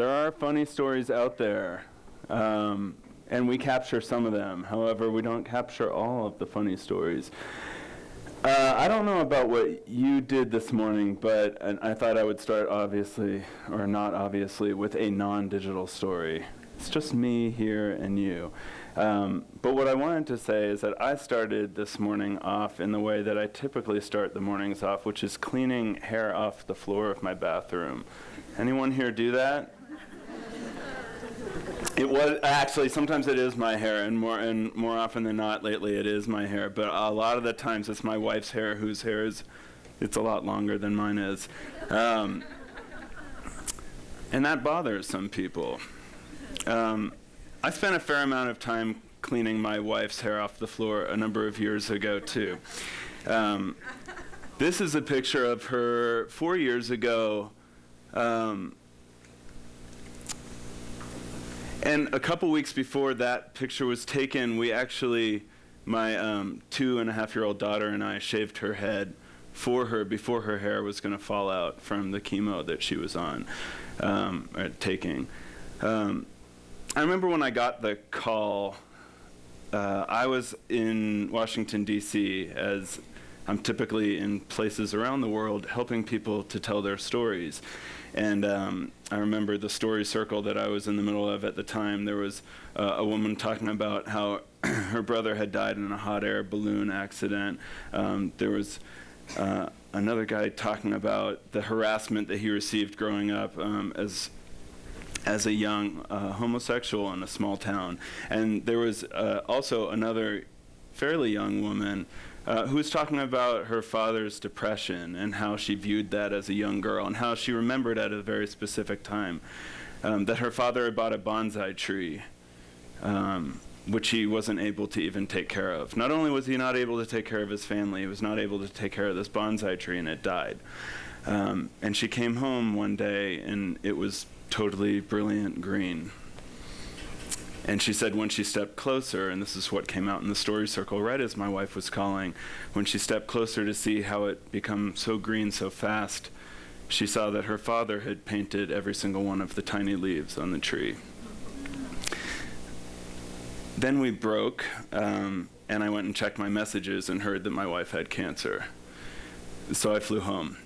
there are funny stories out there, and we capture some of them. However, we don't capture all of the funny stories. I don't know about what you did this morning, but I thought I would start obviously, or not obviously, with a non-digital story. It's just me here and you. But what I wanted to say is that I started this morning off in the way that I typically start the mornings off, which is cleaning hair off the floor of my bathroom. Anyone here do that? It was actually, sometimes it is my hair, and more often than not lately it is my hair, but a lot of the times it's my wife's hair, whose hair is, it's a lot longer than mine is. And that bothers some people. I spent a fair amount of time cleaning my wife's hair off the floor a number of years ago too. This is a picture of her 4 years ago. And a couple weeks before that picture was taken, we actually, my 2.5-year-old daughter and I shaved her head for her before her hair was going to fall out from the chemo that she was on, or taking. I remember when I got the call, I was in Washington, D.C., as I'm typically in places around the world helping people to tell their stories. And I remember the story circle that I was in the middle of at the time. There was a woman talking about how her brother had died in a hot air balloon accident. There was another guy talking about the harassment that he received growing up as a young homosexual in a small town. And there was also another fairly young woman who was talking about her father's depression and how she viewed that as a young girl, and how she remembered at a very specific time that her father had bought a bonsai tree, which he wasn't able to even take care of. Not only was he not able to take care of his family, he was not able to take care of this bonsai tree, and it died. And she came home one day, and it was totally brilliant green. And she said when she stepped closer, and this is what came out in the story circle right as my wife was calling, when she stepped closer to see how it become so green so fast, she saw that her father had painted every single one of the tiny leaves on the tree. Then we broke, and I went and checked my messages and heard that my wife had cancer. So I flew home.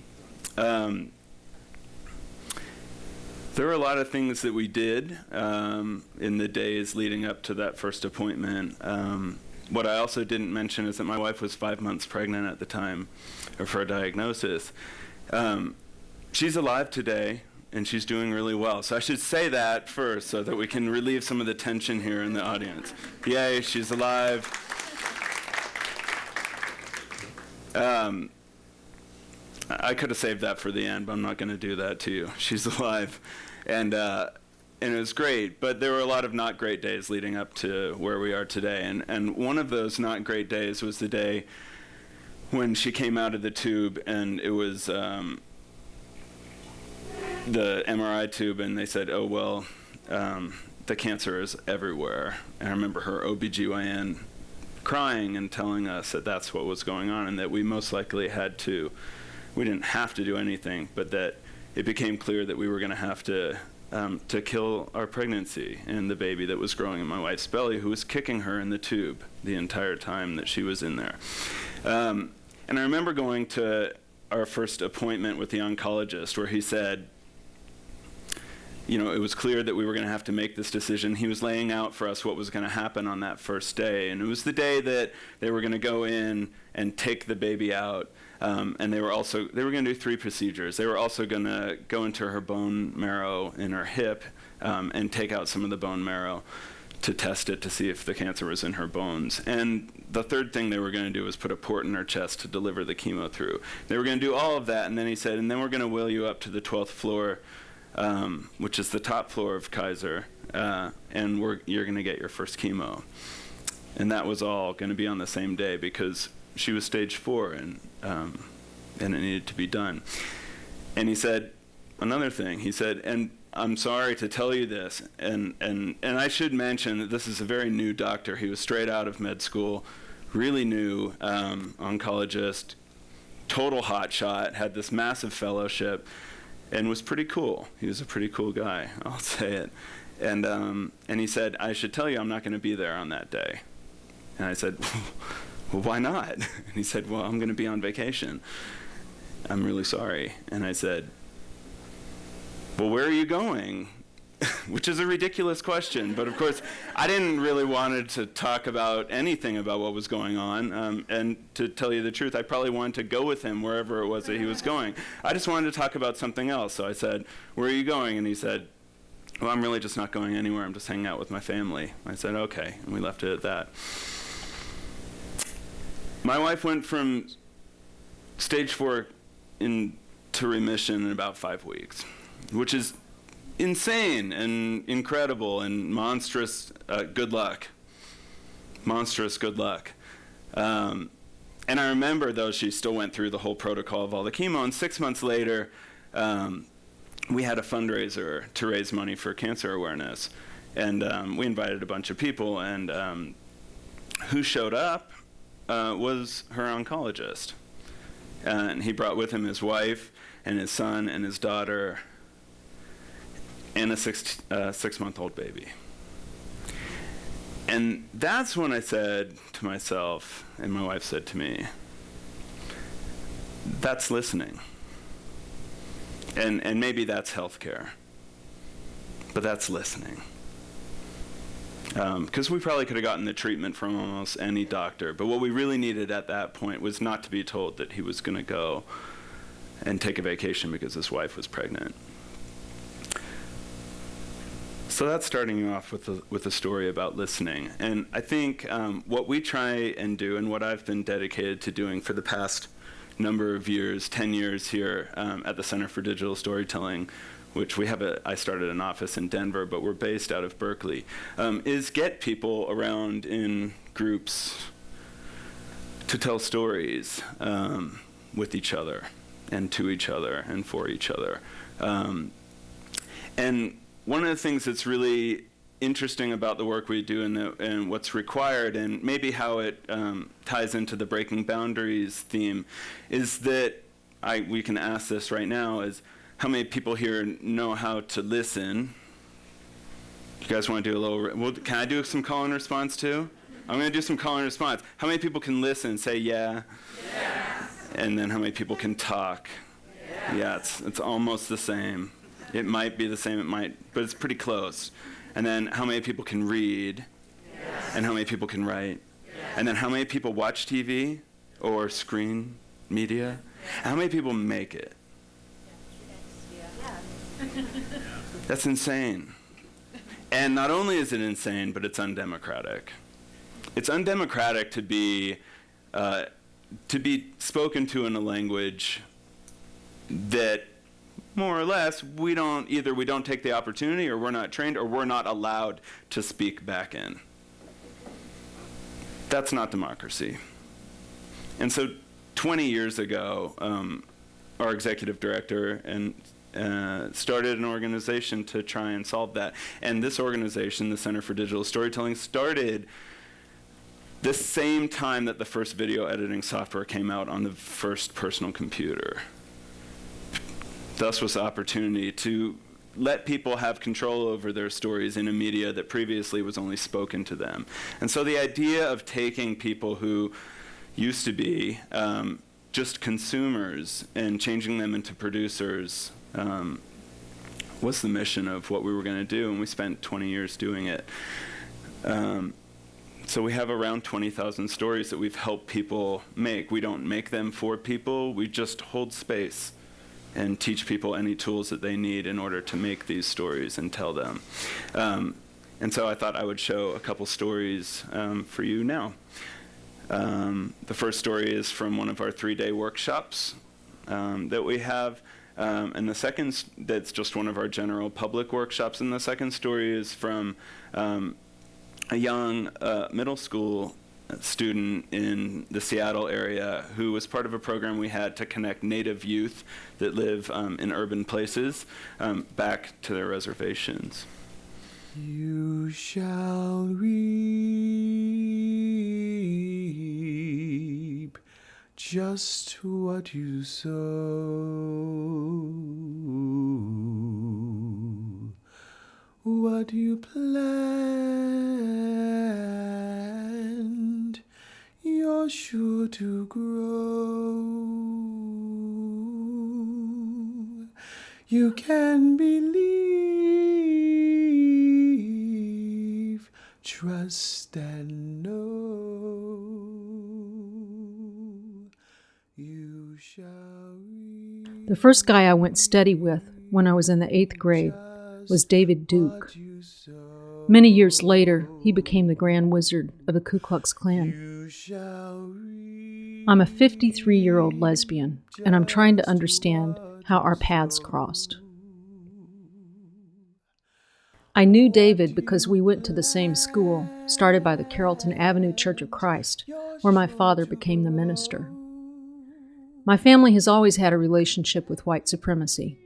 There were a lot of things that we did in the days leading up to that first appointment. What I also didn't mention is that my wife was 5 months pregnant at the time of her diagnosis. She's alive today, and she's doing really well. So I should say that first so that we can relieve some of the tension here in the audience. Yay, she's alive. I could have saved that for the end, but I'm not going to do that to you. She's alive. And it was great, but there were a lot of not great days leading up to where we are today. And one of those not great days was the day when she came out of the tube, and it was the MRI tube, and they said, oh, well, the cancer is everywhere. And I remember her OBGYN crying and telling us that that's what was going on, and that we most likely had to, we didn't have to do anything, but that it became clear that we were going to have to kill our pregnancy and the baby that was growing in my wife's belly, who was kicking her in the tube the entire time that she was in there. And I remember going to our first appointment with the oncologist, where he said, you know, it was clear that we were going to have to make this decision. He was laying out for us what was going to happen on that first day. And it was the day that they were going to go in and take the baby out. And they were going to do 3 procedures. They were also going to go into her bone marrow in her hip and take out some of the bone marrow to test it to see if the cancer was in her bones. And the third thing they were going to do was put a port in her chest to deliver the chemo through. They were going to do all of that, and then he said, and then we're going to wheel you up to the 12th floor, which is the top floor of Kaiser, and you're going to get your first chemo. And that was all going to be on the same day, because she was stage 4, and it needed to be done. And he said another thing. He said, and I'm sorry to tell you this, and I should mention that this is a very new doctor. He was straight out of med school, really new oncologist, total hotshot, had this massive fellowship. and was pretty cool. He was a pretty cool guy, I'll say it. And he said, I should tell you I'm not going to be there on that day. And I said, well, why not? And he said, well, I'm going to be on vacation. I'm really sorry. And I said, well, where are you going? Which is a ridiculous question, but of course, I didn't really want to talk about anything about what was going on, and to tell you the truth, I probably wanted to go with him wherever it was that he was going. I just wanted to talk about something else, so I said, where are you going? And he said, well, I'm really just not going anywhere, I'm just hanging out with my family. I said, okay, and we left it at that. My wife went from stage 4 into remission in about 5 weeks, which is insane and incredible and monstrous good luck. Monstrous good luck. And I remember, though, she still went through the whole protocol of all the chemo, and 6 months later, we had a fundraiser to raise money for cancer awareness. And we invited a bunch of people, and who showed up was her oncologist. And he brought with him his wife and his son and his daughter and a six-month-old baby. And that's when I said to myself, and my wife said to me, that's listening. And maybe that's healthcare, but that's listening. Because we probably could have gotten the treatment from almost any doctor, but what we really needed at that point was not to be told that he was going to go and take a vacation because his wife was pregnant. So that's starting you off with a story about listening. And I think what we try and do, and what I've been dedicated to doing for the past number of years, 10 years here at the Center for Digital Storytelling, which I started an office in Denver, but we're based out of Berkeley, is get people around in groups to tell stories with each other and to each other and for each other. And one of the things that's really interesting about the work we do and what's required, and maybe how it ties into the breaking boundaries theme, is that we can ask this right now, is how many people here know how to listen? You guys want to do a little, can I do some call and response too? I'm going to do some call and response. How many people can listen? Say yeah. Yes. And then how many people can talk? Yes. Yeah, it's almost the same. It might be the same, but it's pretty close. And then how many people can read? Yes. And how many people can write? Yes. And then how many people watch TV or screen media? Yes. How many people make it? Yes. That's insane. And not only is it insane, but it's undemocratic. It's undemocratic to be spoken to in a language that, more or less, we don't take the opportunity, or we're not trained, or we're not allowed to speak back in. That's not democracy. And so 20 years ago, our executive director started an organization to try and solve that. And this organization, the Center for Digital Storytelling, started the same time that the first video editing software came out on the first personal computer. Thus was the opportunity to let people have control over their stories in a media that previously was only spoken to them. And so the idea of taking people who used to be just consumers and changing them into producers was the mission of what we were going to do, and we spent 20 years doing it. So we have around 20,000 stories that we've helped people make. We don't make them for people, we just hold space and teach people any tools that they need in order to make these stories and tell them. And so I thought I would show a couple stories for you now. The first story is from one of our 3-day workshops that we have. And the second, that's just one of our general public workshops. And the second story is from a young middle school student in the Seattle area who was part of a program we had to connect Native youth that live in urban places back to their reservations. You shall reap just what you sow, what you plant, you're sure to grow. You can believe, trust and know. You shall reap. The first guy I went steady with when I was in the 8th grade was David Duke. Many years later, he became the Grand Wizard of the Ku Klux Klan. I'm a 53-year-old lesbian, and I'm trying to understand how our paths crossed. I knew David because we went to the same school, started by the Carrollton Avenue Church of Christ, where my father became the minister. My family has always had a relationship with white supremacy.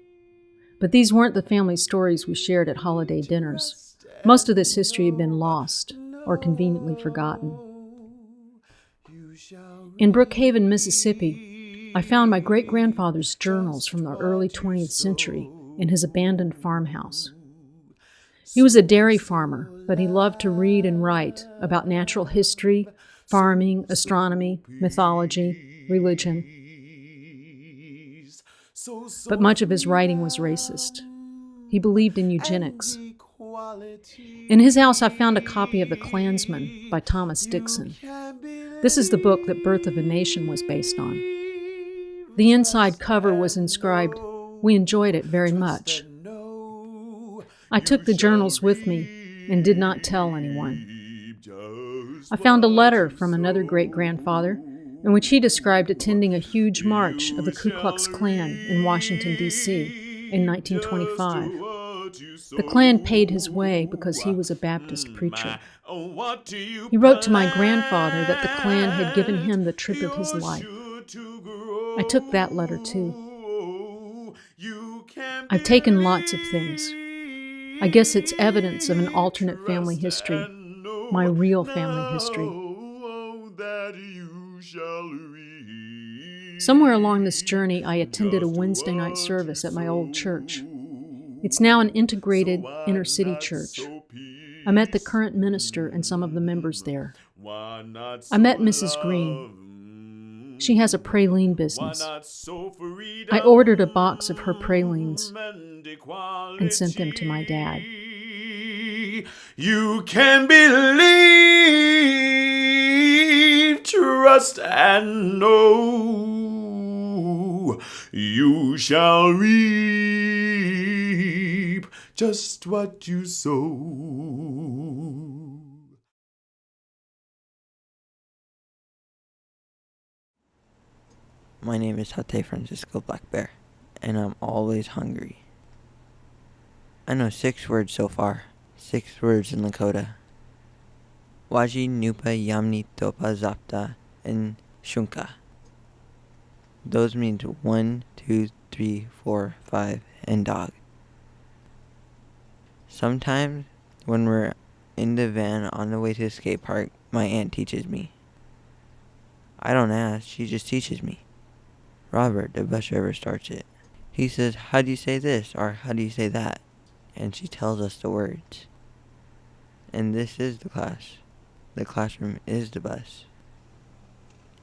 But these weren't the family stories we shared at holiday dinners. Most of this history had been lost or conveniently forgotten. In Brookhaven, Mississippi, I found my great-grandfather's journals from the early 20th century in his abandoned farmhouse. He was a dairy farmer, but he loved to read and write about natural history, farming, astronomy, mythology, religion. But much of his writing was racist. He believed in eugenics. In his house, I found a copy of The Klansman by Thomas Dixon. This is the book that Birth of a Nation was based on. The inside cover was inscribed, "We enjoyed it very much." I took the journals with me and did not tell anyone. I found a letter from another great-grandfather in which he described attending a huge march of the Ku Klux Klan in Washington, D.C. in 1925. The Klan paid his way because he was a Baptist preacher. He wrote to my grandfather that the Klan had given him the trip of his life. I took that letter too. I've taken lots of things. I guess it's evidence of an alternate family history, my real family history. Somewhere along this journey, I attended a Wednesday night service at my old church. It's now an integrated inner-city church. I met the current minister and some of the members there. I met Mrs. Green. She has a praline business. I ordered a box of her pralines and sent them to my dad. You can believe, trust and know. You shall reap just what you sow. My name is Tate Francisco Black Bear, and I'm always hungry. I know 6 words so far, 6 words in Lakota. Waji, Nupa, Yamni, Topa, Zapta, and Shunka. Those mean 1, 2, 3, 4, 5, and dog. Sometimes, when we're in the van on the way to the skate park, my aunt teaches me. I don't ask, she just teaches me. Robert, the bus driver, starts it. He says, "How do you say this?" or "How do you say that?" And she tells us the words. And this is the class. The classroom is the bus.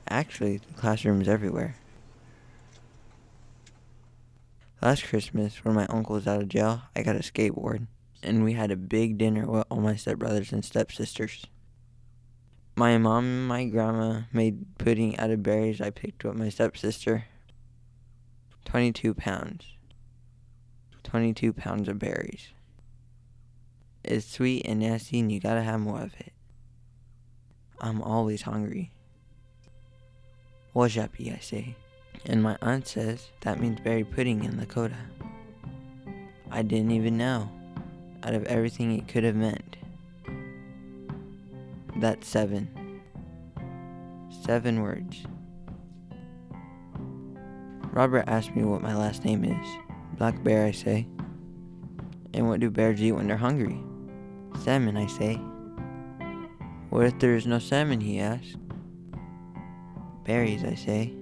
Actually, the classroom is everywhere. Last Christmas, when my uncle was out of jail, I got a skateboard. And we had a big dinner with all my stepbrothers and stepsisters. My mom and my grandma made pudding out of berries I picked with my stepsister. 22 pounds. 22 pounds of berries. It's sweet and nasty and you gotta have more of it. I'm always hungry. Wajapi, I say. And my aunt says that means berry pudding in Lakota. I didn't even know. Out of everything it could have meant. That's 7. 7 words. Robert asked me what my last name is. Black Bear, I say. And what do bears eat when they're hungry? Salmon, I say. What if there is no salmon, he asks. Berries, I say.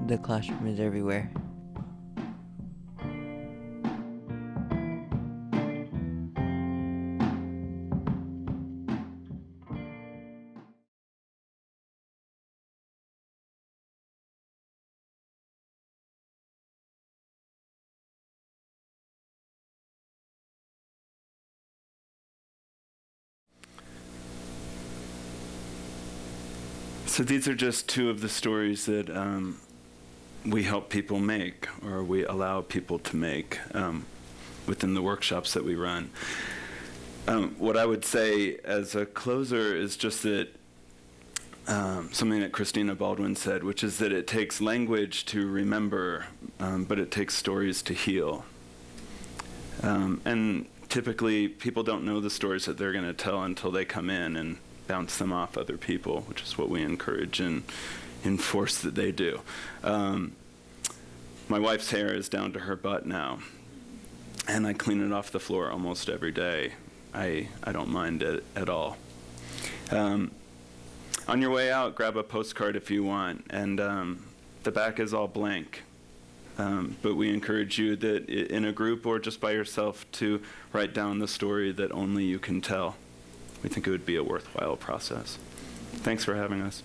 The classroom is everywhere. So these are just two of the stories that we help people make, or we allow people to make within the workshops that we run. What I would say as a closer is just that something that Christina Baldwin said, which is that it takes language to remember, but it takes stories to heal. And typically, people don't know the stories that they're going to tell until they come in and bounce them off other people, which is what we encourage and enforce that they do. My wife's hair is down to her butt now, and I clean it off the floor almost every day. I don't mind it at all. On your way out, grab a postcard if you want, and the back is all blank. But we encourage you that in a group or just by yourself to write down the story that only you can tell. We think it would be a worthwhile process. Thanks for having us.